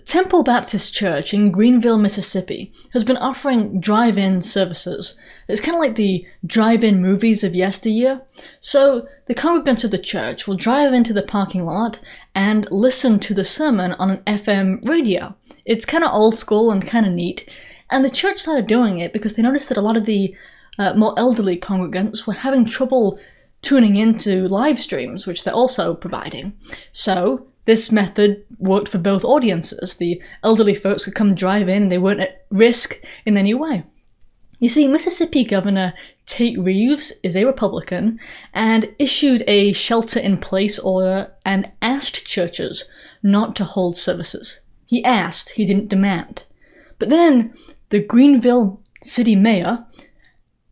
Temple Baptist Church in Greenville, Mississippi has been offering drive-in services. It's kind of like the drive-in movies of yesteryear. So the congregants of the church will drive into the parking lot and listen to the sermon on an FM radio. It's kind of old school and kind of neat. And the church started doing it because they noticed that a lot of the more elderly congregants were having trouble tuning into live streams, which they're also providing. So this method worked for both audiences. The elderly folks could come drive in, they weren't at risk in any way. You see, Mississippi Governor Tate Reeves is a Republican and issued a shelter-in-place order and asked churches not to hold services. He asked, he didn't demand. But then the Greenville city mayor,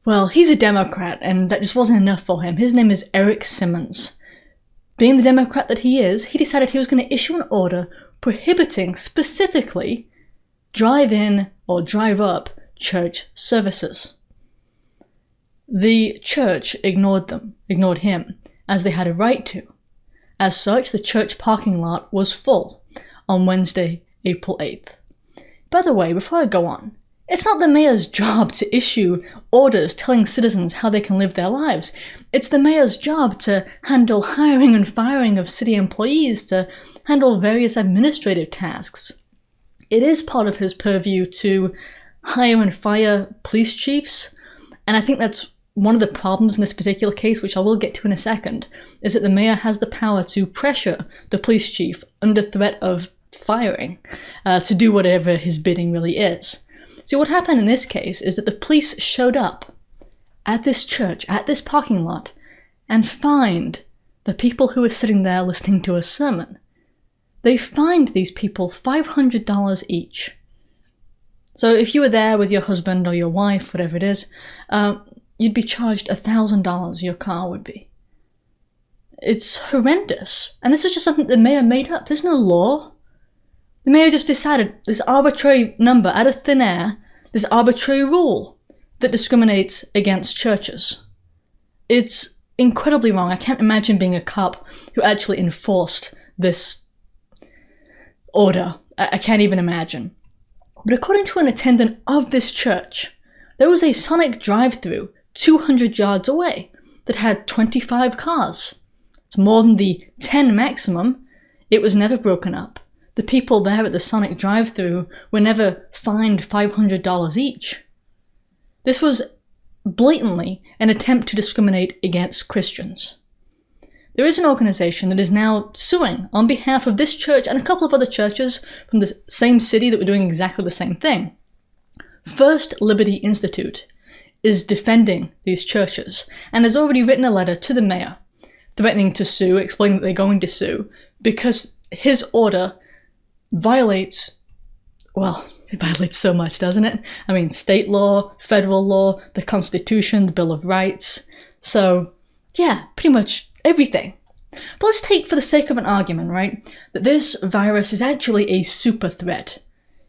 well, he's a Democrat, and that just wasn't enough for him. His name is Eric Simmons. Being the Democrat that he is, he decided he was going to issue an order prohibiting specifically drive-in or drive-up church services. The church ignored him, as they had a right to. As such, the church parking lot was full on Wednesday, April 8th. By the way, before I go on, it's not the mayor's job to issue orders telling citizens how they can live their lives. It's the mayor's job to handle hiring and firing of city employees, to handle various administrative tasks. It is part of his purview to hire and fire police chiefs, and I think that's one of the problems in this particular case, which I will get to in a second, is that the mayor has the power to pressure the police chief under threat of firing to do whatever his bidding really is. See, what happened in this case is that the police showed up at this church, at this parking lot, and fined the people who were sitting there listening to a sermon. They fined these people $500 each. So if you were there with your husband or your wife, whatever it is, you'd be charged $1,000, your car would be. It's horrendous. And this was just something the mayor made up. There's no law. The mayor just decided this arbitrary number out of thin air, this arbitrary rule that discriminates against churches. It's incredibly wrong. I can't imagine being a cop who actually enforced this order. I can't even imagine. But according to an attendant of this church, there was a Sonic drive-thru 200 yards away that had 25 cars. It's more than the 10 maximum. It was never broken up. The people there at the Sonic drive-thru were never fined $500 each. This was blatantly an attempt to discriminate against Christians. There is an organization that is now suing on behalf of this church and a couple of other churches from the same city that were doing exactly the same thing. First Liberty Institute is defending these churches and has already written a letter to the mayor threatening to sue, explaining that they're going to sue, because his order violates, well, it violates so much, doesn't it? I mean, state law, federal law, the Constitution, the Bill of Rights. So, yeah, pretty much everything. But let's take, for the sake of an argument, right, that this virus is actually a super threat.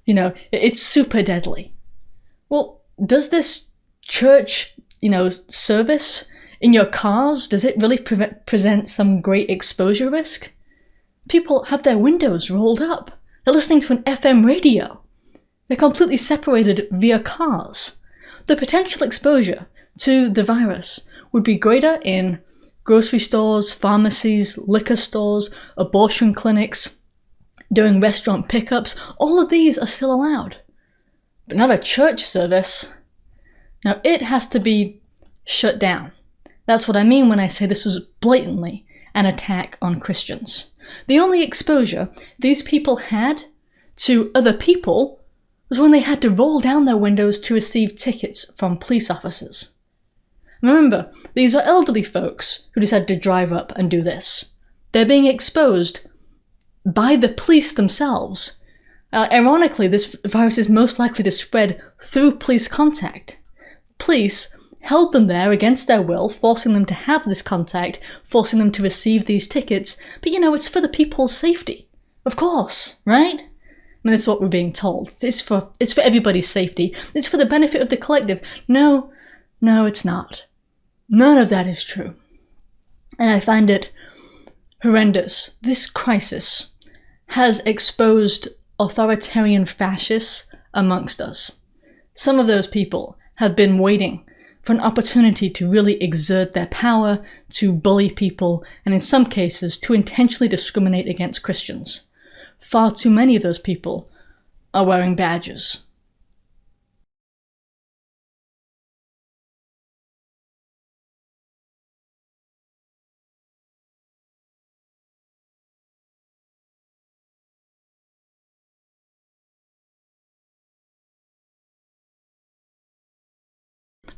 You know, it's super deadly. Well, does this church, service in your cars, does it really present some great exposure risk? People have their windows rolled up. They're listening to an FM radio. They're completely separated via cars. The potential exposure to the virus would be greater in grocery stores, pharmacies, liquor stores, abortion clinics, during restaurant pickups. All of these are still allowed. But not a church service. Now, it has to be shut down. That's what I mean when I say this was blatantly an attack on Christians. The only exposure these people had to other people was when they had to roll down their windows to receive tickets from police officers. Remember, these are elderly folks who decided to drive up and do this. They're being exposed by the police themselves. Ironically, this virus is most likely to spread through police contact. Police held them there against their will, forcing them to have this contact, forcing them to receive these tickets, but it's for the people's safety. Of course, right? I mean, this is what we're being told. It's for everybody's safety. It's for the benefit of the collective. No, it's not. None of that is true. And I find it horrendous. This crisis has exposed authoritarian fascists amongst us. Some of those people have been waiting for an opportunity to really exert their power, to bully people, and in some cases to intentionally discriminate against Christians. Far too many of those people are wearing badges.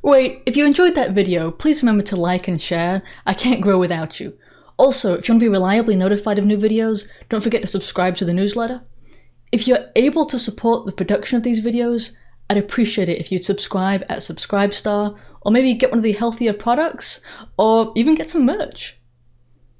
Wait, if you enjoyed that video, please remember to like and share. I can't grow without you. Also, if you want to be reliably notified of new videos, don't forget to subscribe to the newsletter. If you're able to support the production of these videos, I'd appreciate it if you'd subscribe at Subscribestar, or maybe get one of the healthier products, or even get some merch.